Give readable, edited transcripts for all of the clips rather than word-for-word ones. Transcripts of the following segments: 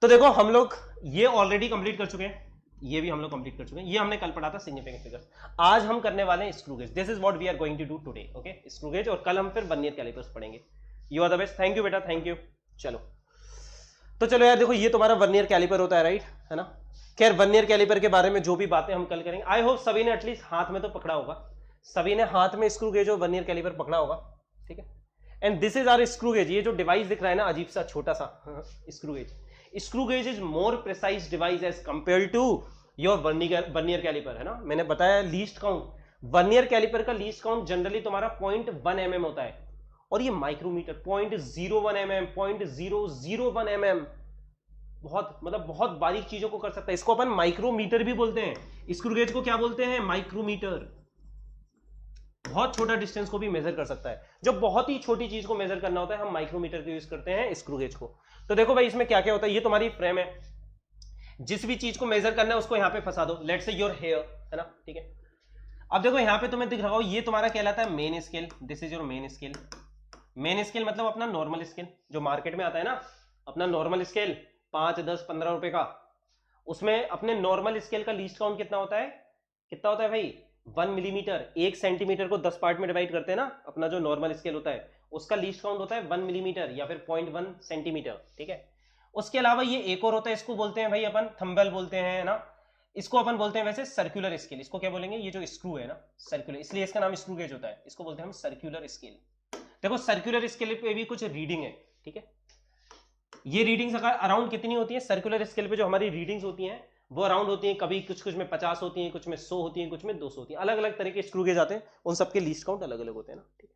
तो देखो हम लोग ये ऑलरेडी कंप्लीट कर चुके हैं, ये भी हम लोग कंप्लीट कर चुके हैं, ये हमने कल पढ़ा था सिग्निफिकेंट फिगर्स। आज हम करने वाले हैं screw gauge. This is what we are going to do today, okay, screw gauge. और कल हम फिर वर्नियर कैलिपर्स पढ़ेंगे। You are the best, thank you बेटा, थैंक यू। चलो तो चलो यार, देखो ये तुम्हारा वर्नियर कैलिपर होता है, राइट, है ना। खैर वर्नियर कैलिपर के बारे में जो भी बातें हम कल करेंगे, आई होप सभी ने एटलीस्ट हाथ में तो पकड़ा होगा, सभी ने हाथ में स्क्रू गेज और वर्नियर कैलिपर पकड़ा होगा, ठीक है। And this is our screw gauge. ये जो डिवाइस दिख रहा है ना, अजीब सा छोटा सा screw gauge, screw gauge is more precise device as compare to your vernier caliper, है ना। मैंने बताया लीस्ट काउंट, वर्नियर कैलिपर का लीस्ट काउंट जनरली तुम्हारा 0.1 mm होता है, और ये माइक्रोमीटर 0.01 mm, 0.001 mm, बहुत मतलब बहुत बारीक चीजों को कर सकता है। इसको अपन माइक्रोमीटर भी बोलते हैं। स्क्रू गेज को क्या बोलते हैं? माइक्रोमीटर। बहुत छोटा डिस्टेंस को भी मेजर कर सकता है। जब बहुत ही छोटी चीज को मेजर करना होता है, हम माइक्रोमीटर का यूज करते हैं स्क्रू गेज को। तो देखो भाई, इसमें क्या क्या होता है। ये तुम्हारी फ्रेम है, जिस भी चीज को मेजर करना है उसको यहां पे फंसा दो। लेट्स से योर हेयर, है ना, ठीक है। अब देखो यहां पे तुम्हें दिख रहा हो, ये तुम्हारा कहलाता है main scale. This is your main scale. Main scale मतलब अपना नॉर्मल स्केल जो मार्केट में आता है ना, अपना नॉर्मल स्केल 5, 10, 15 रुपए का। उसमें अपने नॉर्मल स्केल का लीस्ट काउंट कितना होता है? कितना होता है भाई? 1 मिलीमीटर। 1 सेंटीमीटर को 10 पार्ट में डिवाइड करते हैं ना, अपना जो नॉर्मल स्केल होता है उसका लीस्ट काउंट होता है 1 मिलीमीटर या फिर 0.1 सेंटीमीटर, ठीक है। उसके अलावा ये एक और होता है, इसको बोलते हैं भाई अपन थंबल बोलते हैं, है ना। इसको अपन बोलते हैं वैसे सर्कुलर स्केल। इसको क्या बोलेंगे? ये जो स्क्रू है ना, सर्कुलर, इसलिए इसका नाम स्क्रू गेज होता है। इसको बोलते हैं हम सर्कुलर स्केल। देखो सर्कुलर स्केल पे भी कुछ रीडिंग है, ठीक है। ये रीडिंग्स अराउंड कितनी होती है? सर्कुलर स्केल पे जो हमारी रीडिंग्स होती हैं वो अराउंड होती हैं, कभी कुछ कुछ में 50 होती हैं, कुछ में 100 होती हैं, कुछ में 200 होती हैं। अलग अलग तरह के स्क्रू गेज आते हैं, उन सबके लीस्ट काउंट अलग अलग होते हैं ना, ठीक है।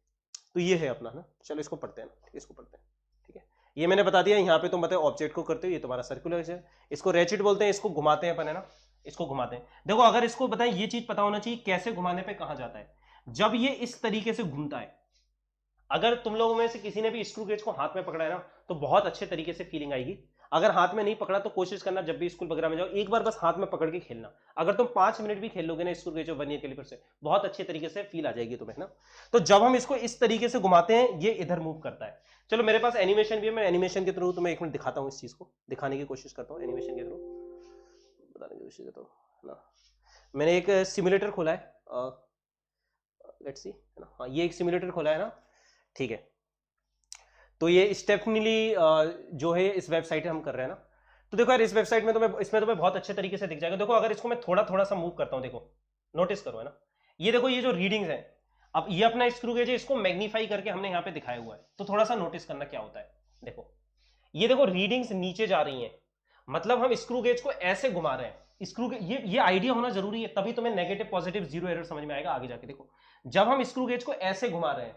तो ये है अपना ना, चलो इसको पढ़ते हैं ना, इसको पढ़ते हैं, ठीक है। ये मैंने बता दिया। यहाँ पे तुम बताओ ऑब्जेक्ट को करते हो, ये तुम्हारा सर्कुलर है। इसको रेचिट बोलते हैं, इसको घुमाते हैं अपन, है ना, इसको घुमाते हैं। देखो अगर इसको बताएं, ये चीज पता होना चाहिए कैसे घुमाने पे कहां जाता है। जब ये इस तरीके से घूमता है, अगर तुम लोगों में से किसी ने भी स्क्रू गेज को हाथ में पकड़ा है ना, तो बहुत अच्छे तरीके से फीलिंग आएगी। अगर हाथ में नहीं पकड़ा तो कोशिश करना, जब भी स्कूल वगैरह में जाओ एक बार बस हाथ में पकड़ के खेलना। अगर तुम 5 मिनट भी खेल लोगे ना स्क्रू गेज और वर्नियर कैलिपर से, बहुत अच्छे तरीके से फील आ जाएगी तुम्हें ना। तो जब हम इसको इस तरीके से घुमाते हैं, ये इधर मूव करता है। चलो मेरे पास एनिमेशन भी है, मैं एनिमेशन के थ्रू तुम्हें एक मिनट दिखाता हूँ, इस चीज को दिखाने की कोशिश करता हूँ एनिमेशन के थ्रू बताने की कोशिश करता हूँ ना। मैंने एक सिमुलेटर खोला है, लेट्स सी, है ना। हाँ, ये एक सिमुलेटर खोला है ना, ठीक है। तो ये स्टेफनीली जो है इस वेबसाइट हम कर रहे हैं ना। तो देखो यार, इस वेबसाइट में तुम्हें, इसमें तुम्हें बहुत अच्छे तरीके से दिख जाएगा। देखो अगर इसको मैं थोड़ा थोड़ा सा मूव करता हूँ, देखो नोटिस करो, है ना। ये देखो ये जो रीडिंग्स है, अब ये अपना स्क्रू गेज है, इसको मैग्नीफाई करके हमने यहाँ पे दिखाया हुआ है। तो थोड़ा सा नोटिस करना क्या होता है। देखो ये देखो रीडिंग्स नीचे जा रही हैं, मतलब हम स्क्रू गेज को ऐसे घुमा रहे हैं। स्क्रू ये आइडिया होना जरूरी है, तभी तुम्हें नेगेटिव पॉजिटिव जीरो एरर समझ में आएगा आगे जाके। देखो जब हम स्क्रू गेज को ऐसे घुमा रहे हैं,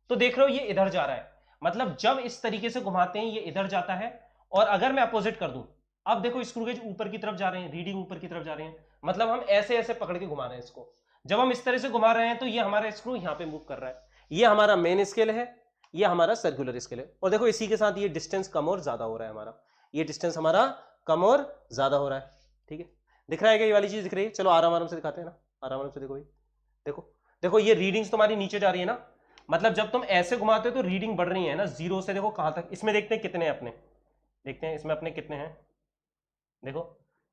तो देख रहे हो ये इधर जा रहा है, मतलब जब इस तरीके से घुमाते हैं ये इधर जाता है। और अगर मैं अपोजिट कर दूं, अब देखो स्क्रू गेज ऊपर की तरफ जा रहे हैं, रीडिंग ऊपर की तरफ जा रहे हैं, मतलब हम ऐसे ऐसे पकड़ के घुमा रहे हैं इसको। जब हम इस तरह से घुमा रहे हैं तो ये हमारा स्क्रू यहां पे मूव कर रहा है। ये हमारा मेन स्केल है, ये हमारा सर्कुलर स्केल है। और देखो इसी के साथ ये डिस्टेंस कम और ज्यादा हो रहा है हमारा, ये डिस्टेंस हमारा कम और ज्यादा हो रहा है, ठीक है। दिख रहा है क्या? ये वाली चीज दिख रही है? चलो आराम आराम से दिखाते हैं ना, आराम आराम से। देखो भाई, देखो देखो ये रीडिंग्स तुम्हारी नीचे जा रही है ना, मतलब जब तुम ऐसे घुमाते हो तो रीडिंग बढ़ रही है ना, जीरो से देखो कहां तक। इसमें देखते हैं कितने हैं अपने, देखते हैं इसमें अपने कितने हैं। देखो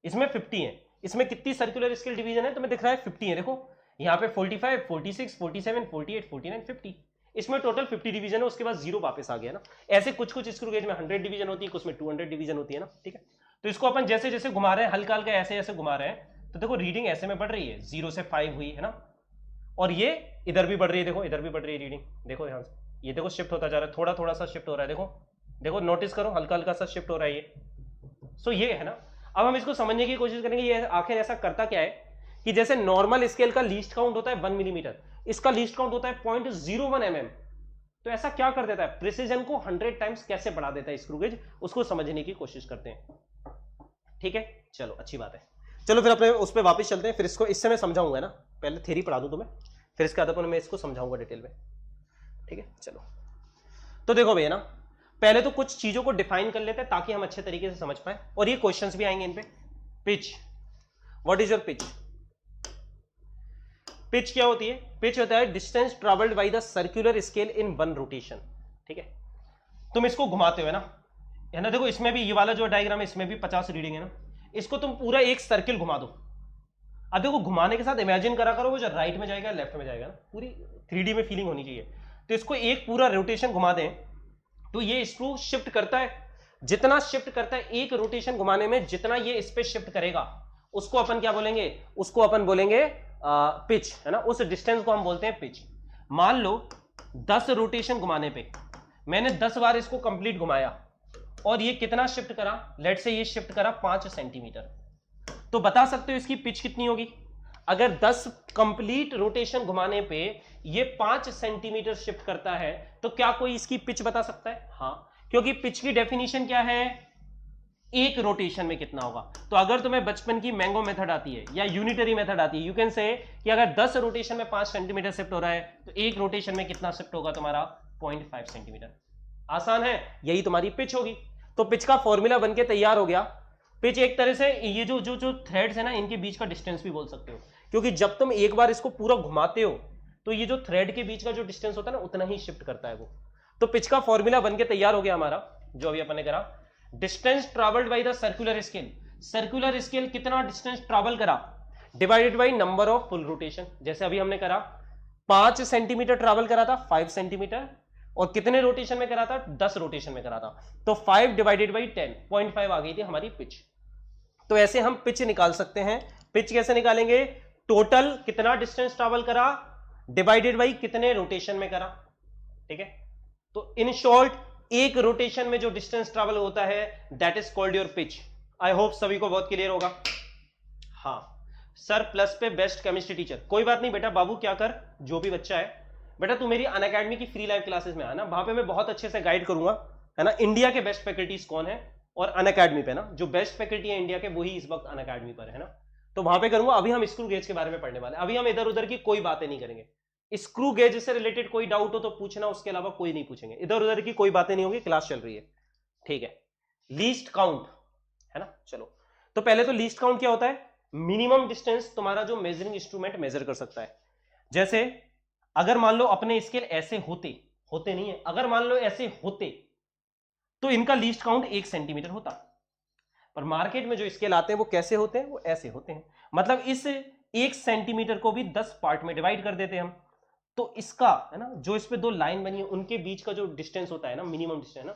इसमें 50 है। इसमें कितनी सर्कुलर स्केल डिवीजन है? तुम्हें दिख रहा है 50 है। देखो यहाँ पे 45, 46, 47, 48, 49, 50, इसमें टोटल 50 डिवीजन है। उसके बाद जीरो वापस आ गया ना। ऐसे कुछ कुछ स्क्रू गेज में 100 डिवीजन होती है, कुछ में 200 डिवीजन होती है ना, ठीक है। तो इसको अपन जैसे जैसे घुमा रहे हैं, हल्का हल्का ऐसे ऐसे घुमा रहे हैं, तो देखो रीडिंग ऐसे में बढ़ रही है, 0 से 5 हुई है ना, और ये इधर भी बढ़ रही है। देखो इधर भी बढ़ रही है रीडिंग, देखो ध्यान से, ये देखो शिफ्ट होता जा रहा है, थोड़ा थोड़ा सा शिफ्ट हो रहा है। देखो देखो नोटिस करो, हल्का हल्का सा शिफ्ट हो रहा है ये। सो ये है ना। अब हम इसको समझने की कोशिश करेंगे, ये आखिर ऐसा करता क्या है कि जैसे नॉर्मल स्केल का लीस्ट काउंट होता है 1 मिलीमीटर, इसका लीस्ट काउंट होता है 0.01 mm। तो ऐसा क्या कर देता है? प्रिसीजन को 100 टाइम्स कैसे बढ़ा देता है स्क्रू गेज, उसको समझने की कोशिश करते हैं, ठीक है। चलो अच्छी बात है। चलो फिर अपने उस पर वापस चलते हैं। फिर इसको इससे मैं समझाऊंगा ना, पहले थ्योरी पढ़ा दूं तुम्हें, फिर इसके बाद मैं इसको समझाऊंगा डिटेल में, ठीक है। चलो तो देखो भैया ना, पहले तो कुछ चीजों को डिफाइन कर लेते हैं ताकि हम अच्छे तरीके से समझ पाए, और ये क्वेश्चंस भी आएंगे इन पे। Pitch, what is your pitch? Pitch क्या होती है? पिच होता है distance travelled by the circular scale in one rotation, ठीक है। तुम इसको घुमाते हो ना, है ना। देखो इसमें भी ये वाला जो डायग्राम है इसमें भी 50 रीडिंग है ना। इसको तुम पूरा एक सर्किल घुमा दो। अब देखो घुमाने के साथ इमेजिन करा करो वो जो राइट में जाएगा लेफ्ट में जाएगा ना, पूरी 3D में फीलिंग होनी चाहिए। तो इसको एक पूरा रोटेशन घुमा दें तो ये स्क्रू शिफ्ट करता है। जितना शिफ्ट करता है एक रोटेशन घुमाने में, जितना ये इस पे शिफ्ट करेगा उसको अपन क्या बोलेंगे, उसको अपन बोलेंगे पिच, है ना। उस डिस्टेंस को हम बोलते हैं पिच। मान लो 10 रोटेशन घुमाने पे मैंने 10 बार इसको कंप्लीट घुमाया और ये कितना शिफ्ट करा, लेट से ये शिफ्ट करा 5 सेंटीमीटर, तो बता सकते हो इसकी पिच कितनी होगी। अगर 10 कंप्लीट रोटेशन घुमाने पे ये 5 सेंटीमीटर शिफ्ट करता है तो क्या कोई इसकी पिच बता सकता है? हाँ, क्योंकि पिच की डेफिनेशन क्या है, एक रोटेशन में कितना होगा। तो अगर तुम्हें बचपन की मैंगो मेथड आती है या यूनिटरी मेथड आती है, यू कैन से कि अगर 10 रोटेशन में 5 सेंटीमीटर शिफ्ट हो रहा है तो एक रोटेशन में कितना शिफ्ट होगा तुम्हारा, 0.5 सेंटीमीटर। आसान है, यही तुम्हारी पिच होगी। तो पिच का फॉर्मूला बनके तैयार हो गया। पिच एक तरह से ये जो जो जो थ्रेड्स है ना इनके बीच का डिस्टेंस भी बोल सकते हो, क्योंकि जब तुम एक बार इसको पूरा घुमाते हो तो ये जो थ्रेड के बीच का जो डिस्टेंस होता है ना उतना ही शिफ्ट करता है वो। तो पिच का फॉर्मूला बनके तैयार हो गया हमारा, जो अभी अपन ने करा। Distance travelled by the circular scale, circular scale कितना डिस्टेंस ट्रैवल करा divided by number of full rotation. जैसे अभी हमने करा 5 सेंटीमीटर ट्रैवल करा था 5 सेंटीमीटर, और कितने रोटेशन में करा था, 10 रोटेशन में करा था। तो 5 डिवाइडेड बाई 10, 0.5 आ गई थी हमारी पिच। तो ऐसे हम पिच निकाल सकते हैं। पिच कैसे निकालेंगे, टोटल कितना डिस्टेंस ट्रैवल करा डिवाइडेड बाई कितने रोटेशन में करा, ठीक है। तो इन शॉर्ट एक रोटेशन में जो डिस्टेंस ट्रैवल होता है that is called your pitch. I hope सभी को बहुत क्लियर होगा। हाँ सर प्लस पे बेस्ट केमिस्ट्री टीचर, कोई बात नहीं बेटा, बाबू क्या कर, जो भी बच्चा है बेटा तू मेरी अनअकैडमी की फ्री लाइव क्लासेस में आना, वहां पे मैं बहुत अच्छे से गाइड करूंगा, है ना। इंडिया के बेस्ट फैकल्टीज कौन है, और अनअकैडमी पे ना जो बेस्ट फैकल्टी है इंडिया के वही इस वक्त अनअकैडमी पर है ना, तो वहां पे करूंगा। अभी हम स्क्रू गेज के बारे में पढ़ने वाले हैं, अभी हम इधर उधर की कोई बातें नहीं करेंगे। स्क्रू गेज से रिलेटेड कोई डाउट हो तो पूछना, उसके अलावा कोई नहीं पूछेंगे, इधर उधर की कोई बातें नहीं होगी, क्लास चल रही है, ठीक है। लीस्ट काउंट, है ना। चलो तो पहले तो लीस्ट काउंट क्या होता है, मिनिमम डिस्टेंस तुम्हारा जो मेजरिंग इंस्ट्रूमेंट मेजर कर सकता है। जैसे अगर मान लो अपने स्केल ऐसे होते नहीं है, अगर मान लो ऐसे होते तो इनका लीस्ट काउंट 1 सेंटीमीटर होता, पर मार्केट में जो स्केल आते हैं वो कैसे होते हैं, वो ऐसे होते हैं। मतलब इस 1 सेंटीमीटर को भी 10 पार्ट में डिवाइड कर देते हैं हम। तो इसका, है ना, जो इस पे 2 लाइन बनी है उनके बीच का जो डिस्टेंस होता है ना, मिनिमम डिस्टेंस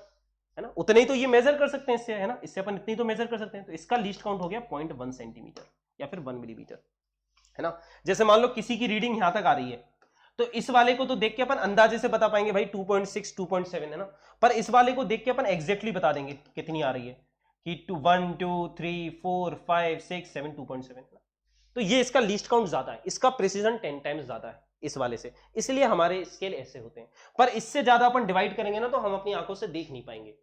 है ना, उतने ही तो ये मेजर कर सकते हैं इससे, है ना, इससे अपन इतनी तो मेजर कर सकते हैं। तो इसका लीस्ट काउंट हो गया 0.1 सेंटीमीटर या फिर 1 मिलीमीटर, है ना। जैसे मान लो किसी की रीडिंग यहां तक आ रही है तो इस वाले को तो देख के अपन अंदाजे से बता पाएंगे भाई 2.6 2.7, है ना। पर इस वाले को देख के अपन एग्जैक्टली बता देंगे कितनी आ रही है कि 1 2 3 4 5 6 7 2.7, है ना। तो ये इसका लीस्ट काउंट ज्यादा है, इसका प्रिसीजन 10 टाइम्स ज्यादा है इस वाले से, इसलिए हमारे स्केल ऐसे होते हैं। पर इससे ज्यादा अपन डिवाइड करेंगे ना तो हम अपनी आंखों से देख नहीं पाएंगे,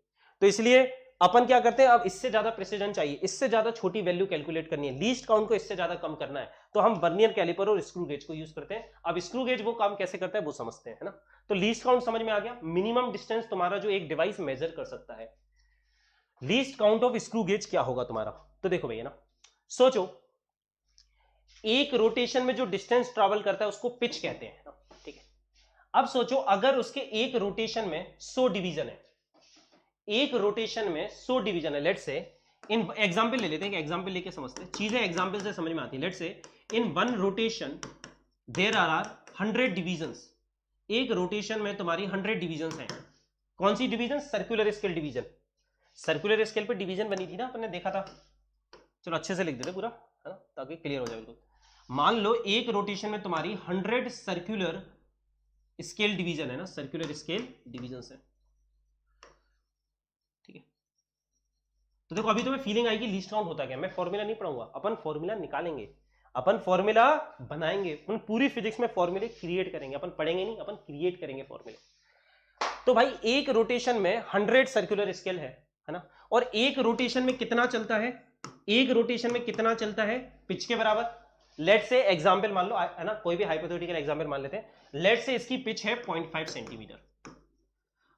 तो इसलिए अपन क्या करते हैं, अब इससे ज्यादा प्रिसीजन चाहिए, इससे ज्यादा छोटी वैल्यू कैलकुलेट करनी है, लीस्ट काउंट को इससे ज्यादा कम करना है, तो हम वर्नियर कैलिपर और स्क्रू गेज को यूज करते हैं। अब स्क्रू गेज वो काम कैसे करता है वो समझते हैं, है ना। तो लीस्ट काउंट समझ में आ गया, मिनिमम डिस्टेंस तुम्हारा जो एक डिवाइस मेजर कर सकता है। Least count of screw gauge क्या होगा तुम्हारा, तो देखो भैया ना, सोचो एक रोटेशन में जो डिस्टेंस ट्रैवल करता है उसको पिच कहते हैं, ठीक है। अब सोचो अगर उसके एक रोटेशन में 100 डिवीजन है, एक रोटेशन में 100 डिवीजन है, लेट से इन एग्जांपल ले लेते हैं, एग्जांपल लेके समझते हैं, चीजें एग्जांपल से समझ में आती है। Let's say in one rotation there are 100 divisions, एक रोटेशन में तुम्हारी 100 डिवीजंस हैं। कौन सी division, circular scale division, circular scale पे डिवीजन बनी थी ना, अपन ने देखा था। चलो अच्छे से लिख देते पूरा, है ना, ताकि क्लियर हो जाए बिल्कुल। मान लो एक रोटेशन में तुम्हारी 100 सर्कुलर स्केल डिवीजन है ना, सर्कुलर स्केल डिवीजन है, ठीक है। तो देखो अभी तुम्हें फीलिंग आएगी लीस्ट काउंट होता क्या, मैं फॉर्मूला नहीं पढ़ाऊंगा, अपन फॉर्मूला निकालेंगे, अपन फॉर्मूला बनाएंगे, अपन पूरी फिजिक्स में फॉर्मूले क्रिएट करेंगे, अपन पढ़ेंगे नहीं, अपन क्रिएट करेंगे फॉर्मूले। तो भाई एक रोटेशन में 100 सर्कुलर स्केल है ना, और एक रोटेशन में कितना चलता है, एक रोटेशन में कितना चलता है, पिच के बराबर। लेट से एग्जांपल मान लो, है ना, कोई भी हाइपोथेटिकल एग्जांपल मान लेते हैं। लेट से इसकी पिच है 0.5 सेंटीमीटर,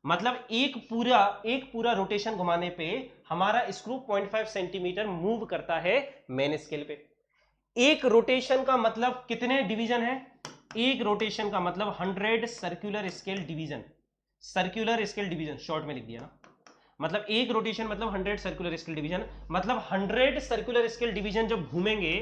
मतलब एक पूरा रोटेशन घुमाने पे हमारा स्क्रू 0.5 सेंटीमीटर मूव करता है मेन स्केल पे। एक रोटेशन का मतलब कितने डिवीजन है, एक रोटेशन का मतलब 100 circular scale division, circular scale division short में लिख दिया ना, मतलब एक रोटेशन मतलब 100 सर्कुलर स्केल डिवीजन, मतलब 100 सर्कुलर स्केल डिवीजन जब घूमेंगे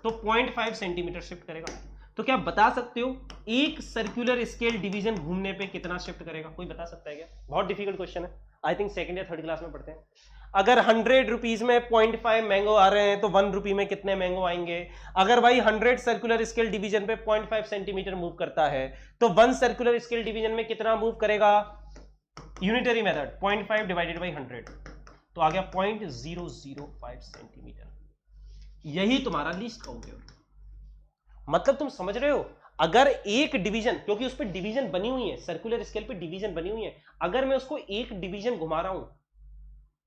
तो 0.5 सेंटीमीटर शिफ्ट करेगा। तो क्या बता सकते हो एक सर्कुलर स्केल डिवीजन घूमने पे कितना शिफ्ट करेगा? कोई बता सकता है क्या? बहुत डिफिकल्ट क्वेश्चन है, आई थिंक सेकंड या थर्ड क्लास में पढ़ते हैं। अगर 100 रुपीज में 0.5 मैंगो आ रहे हैं तो 1 रुपी में कितने मैंगो आएंगे? अगर भाई 100 सर्कुलर स्केल डिवीजन पे 0.5 सेंटीमीटर मूव करता है तो 1 सर्कुलर स्केल डिवीजन में कितना मूव करेगा? यूनिटरी मेथड 0.5 डिवाइडेड बाई 100, तो आ गया 0.005 सेंटीमीटर। यही तुम्हारा लीस्ट काउंट है। मतलब तुम समझ रहे हो, अगर एक डिवीजन, क्योंकि उस पर डिवीजन बनी हुई है, सर्कुलर स्केल पे डिवीजन बनी हुई है, अगर मैं उसको एक डिवीजन घुमा रहा हूं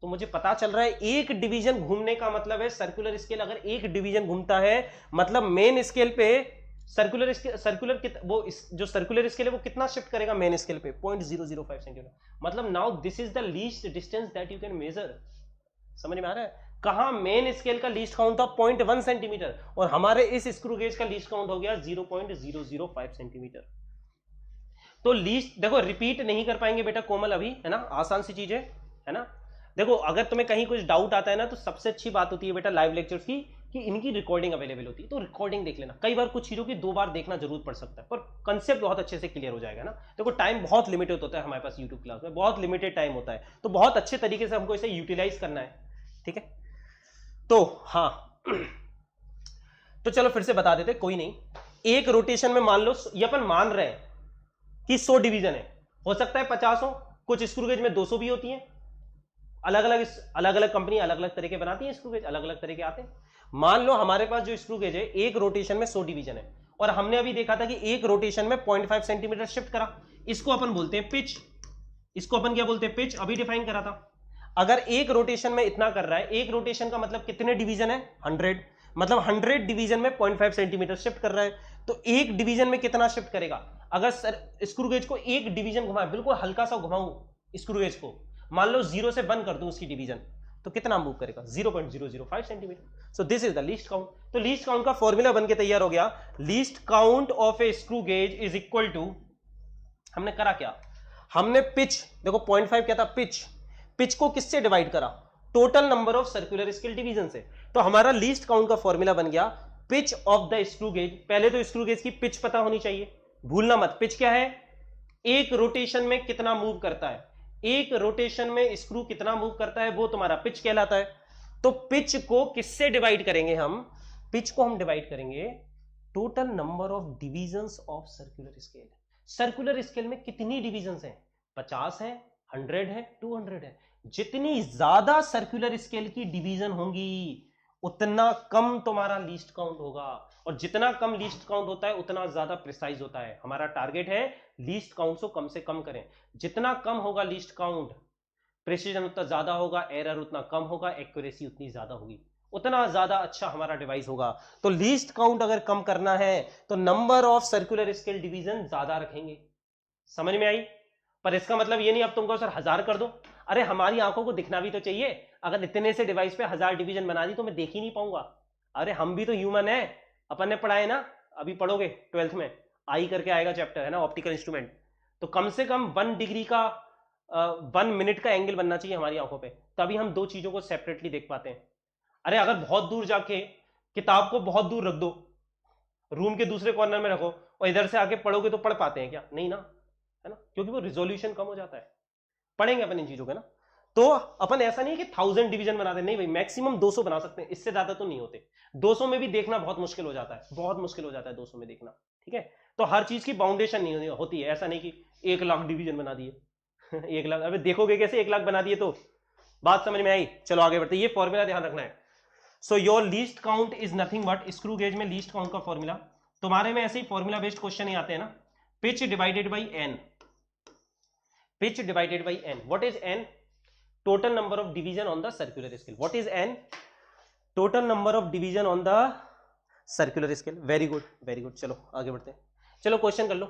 तो मुझे पता चल रहा है एक डिवीजन घूमने का मतलब है सर्कुलर स्केल अगर एक डिवीजन घूमता है मतलब मेन स्केल पे सर्कुलर वो जो सर्कुलर स्केल है वो कितना शिफ्ट करेगा मेन स्केल पे? 0.005 सेंटीमीटर। मतलब now this is the least distance that you can measure. समझ में आ रहा है? कहां मेन स्केल का लीस्ट काउंट था 0.1 सेंटीमीटर और हमारे इस स्क्रू गेज का लीस्ट काउंट हो गया 0.005 सेंटीमीटर। तो लीस्ट देखो, रिपीट नहीं कर पाएंगे बेटा कोमल अभी, है ना, आसान सी चीज है ना। देखो अगर तुम्हें कहीं कुछ डाउट आता है ना तो सबसे अच्छी बात होती है बेटा लाइव लेक्चर्स की कि इनकी रिकॉर्डिंग अवेलेबल होती है, तो रिकॉर्डिंग देख लेना। कई बार कुछ चीजों की 2 बार देखना जरूर पड़ सकता है पर कंसेप्ट बहुत अच्छे से क्लियर हो जाएगा ना। देखो टाइम बहुत लिमिटेड होता है हमारे पास, यूट्यूब क्लास में बहुत लिमिटेड टाइम होता है, तो बहुत अच्छे तरीके से हमको इसे यूटिलाइज करना है, ठीक है। तो हाँ तो चलो फिर से बता देते, कोई नहीं। एक रोटेशन में मान लो, ये अपन मान रहे हैं कि 100 डिवीजन है, हो सकता है 50 हो, कुछ स्क्रू गेज में 200 भी होती है। अलग अलग कंपनी अलग अलग तरीके बनाती है स्क्रू गेज, अलग अलग तरीके आते हैं। मान लो हमारे पास जो स्क्रू गेज है एक रोटेशन में 100 डिवीजन है और हमने अभी देखा था कि एक रोटेशन में 0.5 सेंटीमीटर शिफ्ट करा, इसको अपन बोलते हैं पिच। इसको अपन क्या बोलते हैं? पिच। अभी डिफाइन करा था। अगर एक रोटेशन में इतना कर रहा है, एक रोटेशन का मतलब कितने डिवीजन है? 100, मतलब 100 डिवीजन में 0.5 सेंटीमीटर शिफ्ट कर रहा है, तो एक डिवीजन में कितना शिफ्ट करेगा? अगर सर स्क्रू गेज को एक डिवीजन घुमाए, बिल्कुल हल्का सा घुमाऊं स्क्रू गेज को, मान लो 0 से बंद कर दूं उसकी डिवीजन, तो कितना मूव करेगा? 0.005 centimetre. So this is the least count. तो लीस्ट काउंट का फॉर्मूला बन के तैयार हो गया। Least count of a screw gauge is equal to, हमने करा क्या? हमने पिच, देखो 0.5 क्या था? पिच। पिच को किससे डिवाइड करा? Total number of circular scale division से। तो हमारा लीस्ट काउंट का फॉर्मूला बन गया pitch of the screw gauge. पहले तो स्क्रू गेज की पिच पता होनी चाहिए, भूलना मत। पिच क्या है? एक रोटेशन में कितना मूव करता है, एक रोटेशन में स्क्रू कितना मूव करता है, वो तुम्हारा पिच कहलाता है। तो पिच को किससे डिवाइड करेंगे हम? पिच को हम डिवाइड करेंगे total number of divisions of circular scale. Circular scale में कितनी डिविजन्स हैं? 50 है, 100 है, 200 है। जितनी ज्यादा सर्कुलर स्केल की डिवीजन होंगी उतना कम तुम्हारा लीस्ट काउंट होगा, और जितना कम लीस्ट काउंट होता है उतना ज्यादा प्रिसाइज होता है। हमारा टारगेट है लीस्ट काउंट को कम से कम करें। जितना कम होगा लीस्ट काउंट, प्रिसीजन उतना ज्यादा होगा, एरर उतना कम होगा, एक्यूरेसी उतनी ज्यादा होगी, उतना ज्यादा अच्छा हमारा डिवाइस होगा। तो लीस्ट काउंट अगर कम करना है तो number of circular scale division ज्यादा रखेंगे। समझ में आई? पर इसका मतलब ये नहीं अब तुमको सर 1000 कर दो। अरे हमारी आंखों को दिखना भी तो चाहिए। अगर इतने से डिवाइस पे 1000 डिवीजन बना दी तो मैं देख ही नहीं पाऊंगा। अरे हम भी तो ह्यूमन है, अपन ने पढ़ा है ना, अभी पढ़ोगे 12th में, आई करके आएगा चैप्टर, है ना, ऑप्टिकल इंस्ट्रूमेंट। तो कम से कम 1 डिग्री का 1 मिनट का एंगल बनना चाहिए हमारी आंखों पे, तभी हम दो चीजों को सेपरेटली देख पाते हैं। अरे अगर बहुत दूर जाके किताब को बहुत दूर रख दो, रूम के दूसरे कॉर्नर में रखो और इधर से आके पढ़ोगे तो पढ़ पाते हैं क्या? नहीं ना, है ना, क्योंकि वो रिजोल्यूशन कम हो जाता है। पढ़ेंगे अपन इन चीजों का ना। तो अपन ऐसा नहीं कि 1000 डिवीजन बनाते, नहीं भाई, मैक्सिमम 200 बना सकते हैं, इससे ज्यादा तो नहीं होते। 200 में भी देखना बहुत मुश्किल हो जाता है, बहुत मुश्किल हो जाता है 200 में देखना, ठीक है। तो हर चीज की बाउंडेशन नहीं होती है, ऐसा नहीं कि 1 लाख डिवीजन बना दिए 1 लाख, अबे देखोगे कैसे 1 लाख बना दिए? तो बात समझ में आई? चलो आगे बढ़ते, ये फॉर्मूला ध्यान रखना है। So your least count is nothing but, screw gauge में लीस्ट काउंट का फॉर्मूला, तुम्हारे में ऐसे ही फॉर्मूला बेस्ड क्वेश्चन ही आते हैं ना। Pitch divided by N, pitch divided by N, what is N? Total number of division on the circular scale. What is N? Total number of division on the circular scale. Very good, very good. चलो आगे बढ़ते हैं। चलो question कर लो।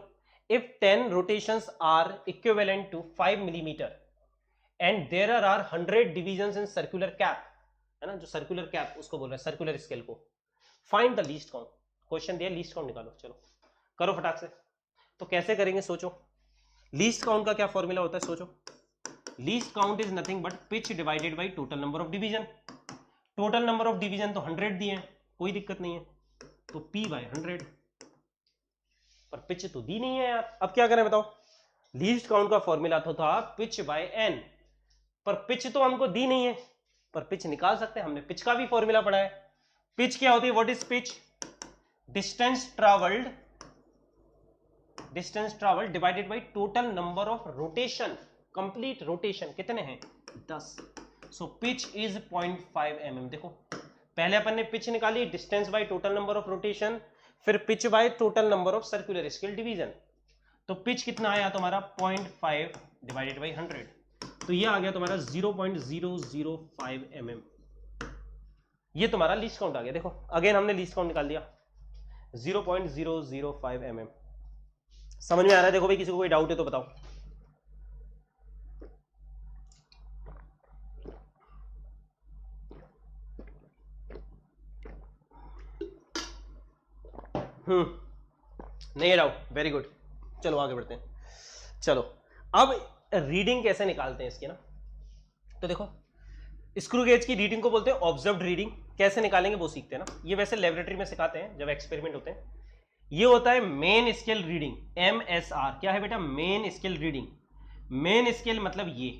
If 10 rotations are equivalent to 5 millimetre and there are 100 divisions in circular cap, है ना, जो circular cap उसको बोल रहा है, सर्कुलर स्केल को, find the least count. Question दिया, लीस्ट काउंट निकालो। चलो करो फटाक से। तो कैसे करेंगे सोचो, लीस्ट काउंट का क्या फॉर्मूला होता है सोचो। Least count is nothing but pitch divided by total number of division. Total number of division तो 100 दिए हैं, कोई दिक्कत नहीं है, तो P बाय 100, पर पिच तो दी नहीं है यार। अब क्या करें बताओ, लीस्ट काउंट का फॉर्मूला तो था पिच बाय एन, पर पिच तो हमको दी नहीं है, पर पिच निकाल सकते हैं, हमने पिच का भी फॉर्मूला पढ़ा है। पिच क्या होती है, what is pitch, distance travelled divided by total number of rotation, complete rotation कितने हैं 10, सो पिच इज 0.5 mm। देखो पहले अपन ने पिच निकाली, distance by total number of rotation, फिर pitch by total number of circular scale division, तो pitch कितना आया तुम्हारा 0.5 डिवाइडेड बाई 100, तो ये आ गया तुम्हारा 0.005 mm। ये तुम्हारा लीस्ट काउंट आ गया। देखो अगेन हमने लीस्ट काउंट निकाल दिया 0.005 mm। समझ में आ रहा है? देखो भाई किसी को कोई डाउट है तो बताओ। नहीं डाउट, वेरी गुड, चलो आगे बढ़ते हैं। चलो अब रीडिंग कैसे निकालते हैं इसकी ना, तो देखो स्क्रू गेज की रीडिंग को बोलते हैं ऑब्जर्व्ड रीडिंग, कैसे निकालेंगे वो सीखते हैं ना। ये वैसे लेबोरेटरी में सिखाते हैं जब एक्सपेरिमेंट होते हैं। ये होता है मेन स्केल रीडिंग, MSR। क्या है बेटा, main scale reading. Main scale मतलब ये,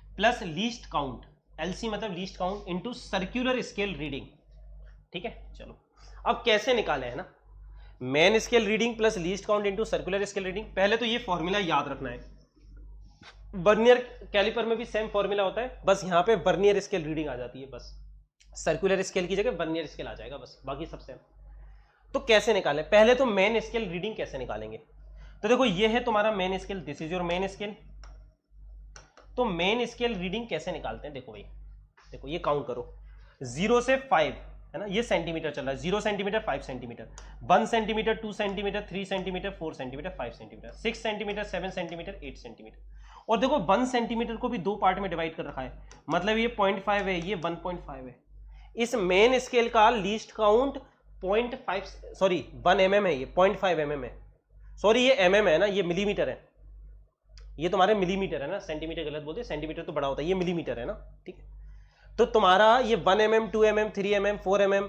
प्लस लीस्ट काउंट, LC मतलब least count, into circular scale reading. ठीक है, चलो अब कैसे निकाले है ना, main scale reading plus least count into circular scale reading. पहले तो ये फॉर्मूला याद रखना है, वर्नियर कैलिपर में भी सेम फॉर्मूला होता है, बस यहां पे वर्नियर स्केल रीडिंग आ जाती है, बस सर्कुलर स्केल की जगह वर्नियर स्केल आ जाएगा, बस बाकी सब सेम। तो कैसे निकालें, पहले तो मेन स्केल रीडिंग कैसे निकालेंगे, तो देखो ये है तुम्हारा main scale, this is your main scale. तो मेन स्केल रीडिंग कैसे निकालते हैं, देखो भाई, देखो ये काउंट करो 0 से 5 है ना, ये सेंटीमीटर चल रहा है, 0 centimetre 5 centimetre, 1 centimetre 2 centimetre 3 centimetre 4 centimetre 5 centimetre 6 centimetre 7 centimetre 8 centimetre. और देखो 1 सेंटीमीटर को भी दो पार्ट में डिवाइड कर रखा है, मतलब ये 0.5 है, ये 1.5 है। इस मेन स्केल का लीस्ट काउंट 0.5 सॉरी 1 mm है, ये 0.5 mm है, सॉरी ये mm है ना, ये मिलीमीटर है, ये तुम्हारे मिलीमीटर है ना, सेंटीमीटर गलत बोलते, सेंटीमीटर तो बड़ा होता है, ये मिलीमीटर है ना। ठीक है, तो तुम्हारा ये 1 mm 2 mm 3 mm 4 mm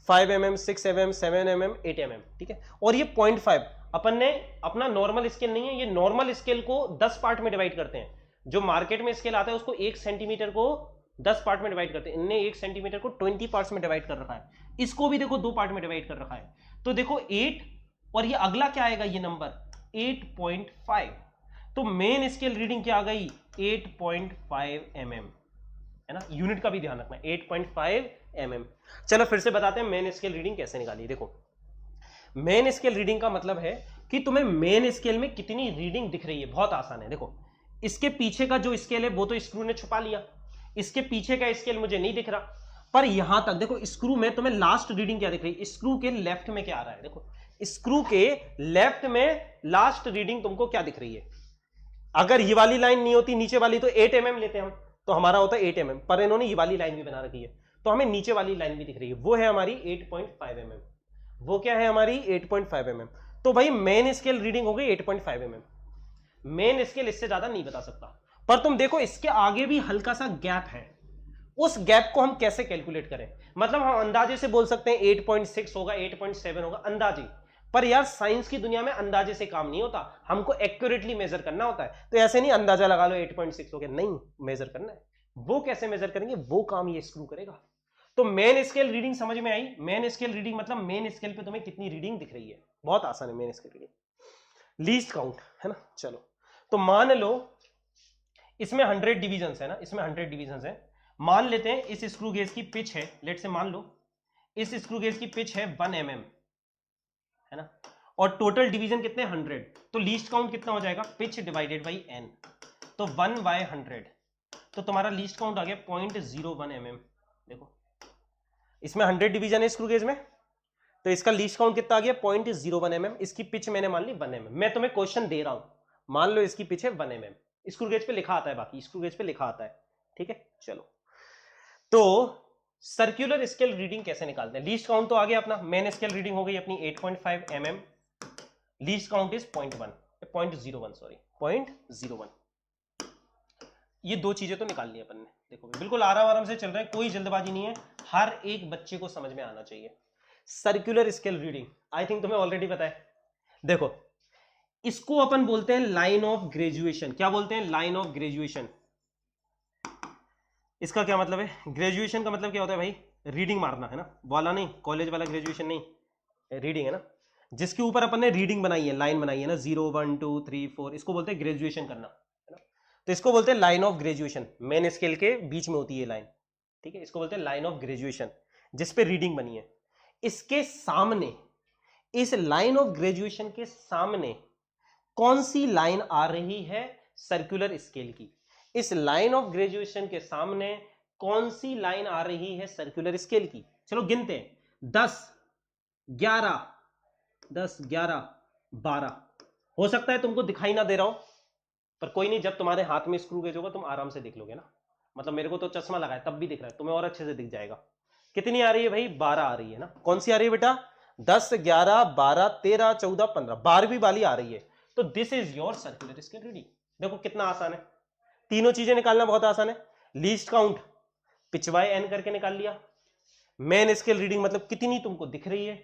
5 mm 6 mm 7 mm 8 mm। ठीक है, और ये 0.5 अपन ने अपना नॉर्मल स्केल नहीं है, ये नॉर्मल स्केल को 10 पार्ट में डिवाइड करते हैं। जो मार्केट में स्केल आता है उसको 1 सेंटीमीटर को 10 पार्ट में डिवाइड करते हैं, इनने 1 सेंटीमीटर को 20 पार्ट्स में डिवाइड कर रखा है, इसको भी देखो 2 पार्ट में डिवाइड कर रखा है। तो देखो 8 और ये अगला क्या आएगा, ये नंबर 8.5। तो मेन स्केल रीडिंग क्या आ गई 8.5 mm है ना, यूनिट का भी ध्यान रखना 8.5 mm। चलो फिर से बताते हैं मेन स्केल रीडिंग कैसे निकाली। देखो मेन स्केल रीडिंग का मतलब है कि तुम्हें मेन स्केल में कितनी रीडिंग दिख रही है, बहुत आसान है। देखो इसके पीछे का जो स्केल है वो तो स्क्रू ने छुपा लिया, इसके पीछे का स्केल मुझे नहीं दिख रहा, पर यहां तक देखो स्क्रू में तुम्हें लास्ट रीडिंग क्या दिख रही है, स्क्रू के लेफ्ट में क्या आ रहा है, देखो स्क्रू के लेफ्ट में लास्ट रीडिंग तुमको क्या दिख रही है। अगर ये वाली लाइन नहीं होती नीचे वाली तो 8 mm लेते हम, तो हमारा होता है 8 mm, पर इन्होंने ये वाली लाइन भी बना रखी है, तो हमें नीचे वाली लाइन भी दिख रही है, वो है हमारी 8.5 mm। वो क्या है हमारी 8.5 mm। तो भाई मेन स्केल रीडिंग हो गई 8.5 mm। मेन स्केल इससे ज्यादा नहीं बता सकता, पर तुम देखो इसके आगे भी हल्का सा गैप है, उस गैप को हम कैसे कैलकुलेट करें, मतलब हम अंदाजे से बोल सकते हैं 8.6 होगा 8.7 होगा अंदाजे, पर यार साइंस की दुनिया में अंदाजे से काम नहीं होता, हमको एक्यूरेटली मेजर करना होता है। तो ऐसे नहीं अंदाजा लगा लो 8.6 हो गया, नहीं, मेजर करना है। वो कैसे मेजर करेंगे, वो काम ये स्क्रू करेगा। तो मेन स्केल रीडिंग समझ में आई, मेन स्केल रीडिंग मतलब मेन स्केल पे तुम्हें कितनी रीडिंग दिख रही है, बहुत आसान है main scale reading. Least count है ना, चलो तो मान लो इसमें 100 डिविजन्स है ना, इसमें 100 डिविजन्स है। मान लेते हैं इस स्क्रू गेज की पिच है, लेट से मान लो इस स्क्रू गेज की पिच है 1 mm है ना, और टोटल डिवीजन कितने 100, तो लीस्ट काउंट कितना हो जाएगा, पिच डिवाइडेड बाई n, तो 1/100, तो तुम्हारा लीस्ट काउंट आ गया 0.01 mm। देखो इसमें 100 डिवीजन है स्क्रू गेज में, तो इसका लीस्ट काउंट कितना आ गया 0.01 mm। इसकी पिच मैंने मान ली 1 mm, मैं तुम्हें क्वेश्चन दे रहा हूं, मान लो इसकी पिच है 1 mm, स्क्रू गेज पे लिखा आता है, बाकी स्क्रू गेज पे लिखा आता है। ठीक है, चलो तो सर्कुलर स्केल रीडिंग कैसे निकालते हैं। लीस्ट काउंट तो आ गया अपना, मेन स्केल रीडिंग हो गई अपनी 8.5 mm, least count is 0.01 sorry 0.01। ये दो चीजें तो निकाल ली अपन ने, देखो बिल्कुल आराम आराम से चल रहे हैं, कोई जल्दबाजी नहीं है, हर एक बच्चे को समझ में आना चाहिए। Circular scale reading I think तुम्हें ऑलरेडी पता है। देखो इसको अपन बोलते हैं लाइन ऑफ ग्रेजुएशन। क्या बोलते हैं? Line of graduation. इसका क्या मतलब है? ग्रेजुएशन का मतलब क्या होता है भाई? रीडिंग मारना, है ना, वाला नहीं, कॉलेज वाला ग्रेजुएशन नहीं, रीडिंग, है ना, जिसके ऊपर अपन ने रीडिंग बनाई है, लाइन बनाई है ना, 0 1 2 3 4, इसको बोलते हैं ग्रेजुएशन करना, है ना। तो इसको बोलते हैं line of graduation, main scale के बीच में होती है लाइन, ठीक है, इसको बोलते हैं लाइन ऑफ ग्रेजुएशन, जिसपे रीडिंग बनी है। इसके सामने, इस लाइन ऑफ ग्रेजुएशन के सामने कौन सी लाइन आ रही है? सर्कुलर स्केल की। इस लाइन ऑफ ग्रेजुएशन के सामने कौन सी लाइन आ रही है सर्कुलर स्केल की? चलो गिनते हैं, 10 11 10 11 12। हो सकता है तुमको दिखाई ना दे रहा हो, पर कोई नहीं, जब तुम्हारे हाथ में स्क्रू गेज होगा तुम आराम से देख लोगे ना। मतलब मेरे को तो चश्मा लगा है तब भी दिख रहा है, तुम्हें और अच्छे से दिख जाएगा। कितनी आ रही है भाई? 12 आ रही है ना। कौन सी आ रही है बेटा? 10 11 12 13 14 15, 12वीं वाली आ रही है। तो this is your circular scale reading. देखो कितना आसान है, तीनों चीजें निकालना बहुत आसान है। Least count pitch by N करके निकाल लिया। मेन स्केल रीडिंग मतलब कितनी तुमको दिख रही है।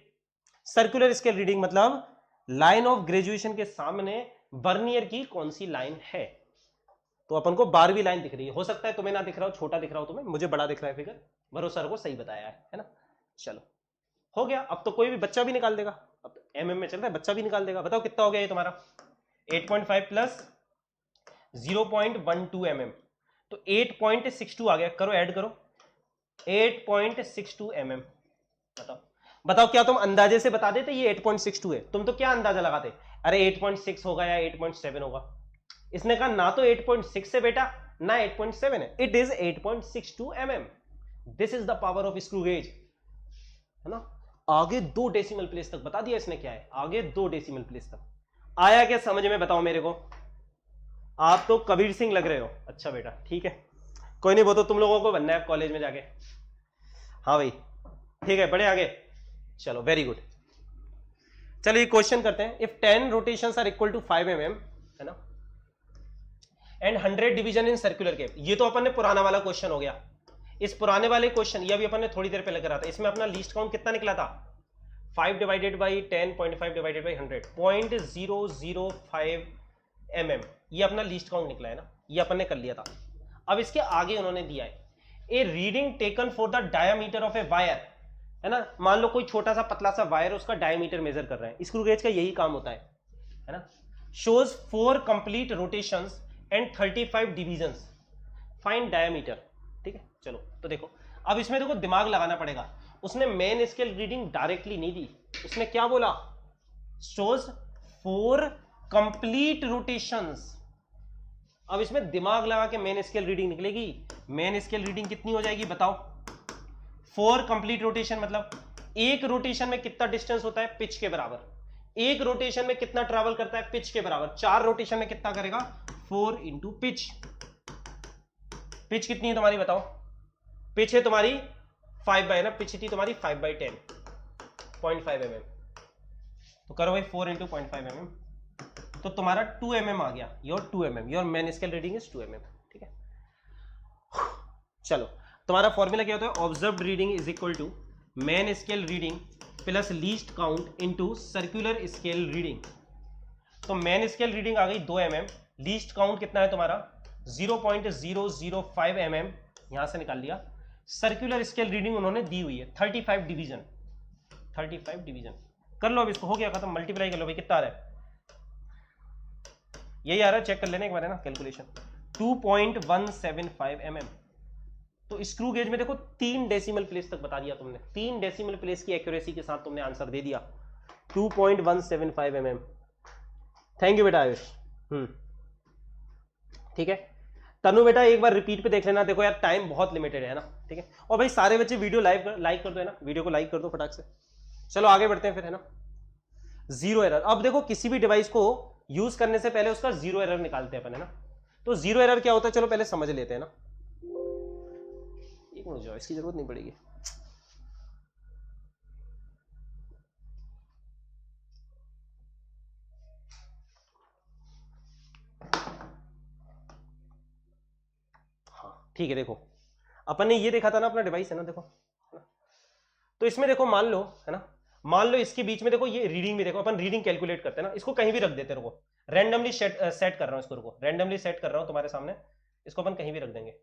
सर्कुलर स्केल रीडिंग मतलब लाइन ऑफ ग्रेजुएशन के सामने वर्नियर की कौन सी लाइन है। तो अपन को 12वीं लाइन दिख रही है। हो सकता है तुम्हें ना दिख रहा हो, छोटा दिख रहा हो तुम्हें, मुझे बड़ा दिख रहा है फिगर, भरोसा रखो सही बताया है ना। चलो हो गया, अब तो कोई भी बच्चा भी निकाल देगा। अब तो एमएम में चल रहा है, बच्चा भी निकाल देगा। बताओ कितना हो गया ये तुम्हारा? 8.5 प्लस 0.12 mm, तो 8.62 आ गया। करो ऐड करो, 8.62 mm। बताओ बताओ, क्या तुम अंदाजे से बता देते ये 8.62 है? तुम तो क्या अंदाजा लगाते, अरे 8.6 होगा या 8.7 होगा। इसने कहा ना तो 8.6 है बेटा, ना 8.7 है, it is 8.62 mm। This is the power of screw gauge, है ना। आगे 2 डेसिमल प्लेस तक बता दिया इसने क्या है, आगे 2 डेसिमल प्लेस तक। आया क्या समझ में? बताओ मेरे को। आप तो कबीर सिंह लग रहे हो। अच्छा बेटा ठीक है, कोई नहीं, वो तो तुम लोगों को बनना है कॉलेज में जाके। हाँ भाई ठीक है, बढ़े आगे। चलो वेरी गुड। चलिए क्वेश्चन करते हैं। If 10 rotations are equal to 5 mm, है ना, and 100 division in circular cap. ये तो अपन ने पुराना वाला क्वेश्चन हो गया। इस पुराने वाले क्वेश्चन, ये अभी अपन ने थोड़ी देर पहले करा था, इसमें अपना लीस्ट काउंट कितना निकला था? 5 divided by 10, 0.5 divided by 100, 0.005 mm, ये अपना लीस्ट काउंट निकला है ना, ये अपन ने कर लिया था। अब इसके आगे उन्होंने दिया है a reading taken for the diameter of a wire, है ना। मान लो कोई छोटा सा पतला सा वायर, उसका डायमीटर मेजर कर रहे हैं। स्क्रू गेज का यही काम होता है ना। Shows 4 complete rotations and 35 divisions, find diameter. ठीक है, चलो तो देखो, अब इसमें देखो दिमाग लगाना पड़ेगा। उसने मेन स्केल रीडिंग डायरेक्टली नहीं दी, उसने क्या बोला? Shows 4 complete rotations. अब इसमें दिमाग लगा के मेन स्केल रीडिंग निकलेगी। मेन स्केल रीडिंग कितनी हो जाएगी बताओ? 4 कंप्लीट रोटेशन मतलब एक रोटेशन में कितना डिस्टेंस होता है? पिच के बराबर। एक रोटेशन में कितना ट्रैवल करता है? पिच के बराबर। 4 रोटेशन में कितना करेगा? 4 इंटू पिच। पिच कितनी है तुम्हारी बताओ? पिच है तुम्हारी 5 बाई, ना, पिच थी तुम्हारी 5/10, 0.5 mm। तो करो भाई 4 इंटू 0.5 mm, तो तुम्हारा 2 mm आ गया। Your 2 mm, your main scale reading is 2 mm। ठीक है, चलो तुम्हारा फॉर्मूला क्या होता है? Observed reading is equal to main scale reading plus least count into circular scale reading. तो मेन स्केल रीडिंग आ गई 2 mm, लीस्ट काउंट कितना है तुम्हारा? 0.005 mm, यहां से निकाल लिया। सर्कुलर स्केल रीडिंग उन्होंने दी हुई है 35 डिवीजन। 35 डिवीजन कर लो, अब इसको हो गया खत्म, मल्टीप्लाई कर लो भाई, कितना आ रहा है? यही आ रहा है, चेक कर लेना एक बार, है ना, कैलकुलेशन। 2.175 mm। तो स्क्रू गेज में देखो 3 डेसिमल प्लेस तक बता दिया तुमने, 3 डेसिमल प्लेस की एक्यूरेसी के साथ तुमने आंसर दे दिया, 2.175 mm। थैंक यू बेटा आयुष। ठीक है, तनु बेटा एक बार रिपीट पे देख लेना। देखो यार टाइम बहुत लिमिटेड है ना, ठीक है। और भाई सारे बच्चे वीडियो लाइक कर दो, है ना, वीडियो को लाइक कर दो फटाक से। चलो आगे बढ़ते हैं फिर, है ना। जीरो एरर, अब देखो किसी भी डिवाइस को यूज करने से पहले उसका जीरो एरर निकालते हैं अपन, है ना। तो जीरो एरर क्या होता है, चलो पहले समझ लेते हैं ना। एक मिनट जाओ, इसकी जरूरत नहीं पड़ेगी। ठीक है, देखो अपन ने ये देखा था ना, अपना डिवाइस है ना, देखो, तो इसमें देखो मान लो, है ना, मान लो इसके बीच में देखो ये रीडिंग भी देखो, अपन रीडिंग कैलकुलेट करते हैं ना, इसको कहीं भी रख देते हैं, रुको रैंडमली सेट कर रहा हूं इसको, रुको रैंडमली सेट कर रहा हूं तुम्हारे सामने, इसको अपन कहीं भी रख देंगे, है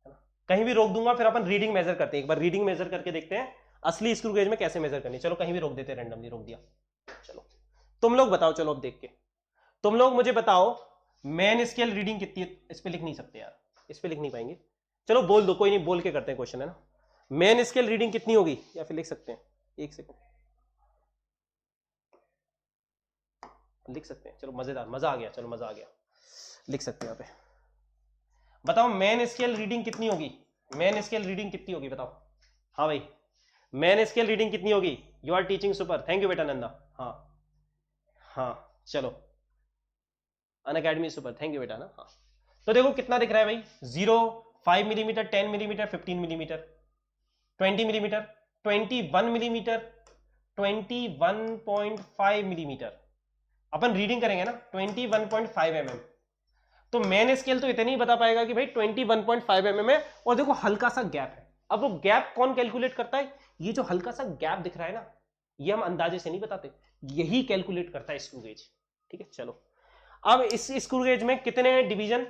ना, कहीं भी रोक दूंगा, फिर अपन रीडिंग मेजर करते हैं, एक बार रीडिंग मेजर करके देखते हैं असली स्क्रू गेज में कैसे मेजर करनी। चलो कहीं भी रोक देते हैं, रैंडमली रोक दिया। चलो तुम लोग बताओ, चलो अब देख के तुम लोग मुझे बताओ मेन स्केल रीडिंग कितनी है। इस पे लिख नहीं सकते यार, इस पे लिख नहीं पाएंगे, चलो बोल दो, कोई नहीं, बोल के करते हैं क्वेश्चन, है ना। मेन स्केल रीडिंग कितनी होगी, या फिर लिख सकते हैं, एक सेकंड लिख सकते हैं, चलो मजेदार, मजा आ गया, चलो मजा आ गया, लिख सकते हैं यहाँ पे। बताओ मेन स्केल रीडिंग कितनी होगी, मेन स्केल रीडिंग कितनी होगी बताओ। हाँ भाई, मेन स्केल रीडिंग कितनी होगी। You are teaching super, thank you बेटा नंदा। हाँ हाँ चलो, अनअकैडमी सुपर, थैंक यू बेटा ना। हाँ तो देखो कितना दिख रहा है भाई, 0, 5 millimetre, 10 millimetre, 15 millimetre, 20 millimetre, 21 millimetre, 21.5 millimetre. अपन रीडिंग करेंगे ना 21.5 mm, तो मेन स्केल तो इतनी ही बता पाएगा कि भाई 21.5 mm है, और देखो हल्का सा गैप है। अब वो गैप कौन कैलकुलेट करता है, ये जो हल्का सा गैप दिख रहा है ना, ये हम अंदाजे से नहीं बताते, यही कैलकुलेट करता है स्क्रू गेज। ठीक है चलो, अब इस स्क्रू गेज में कितने डिवीजन,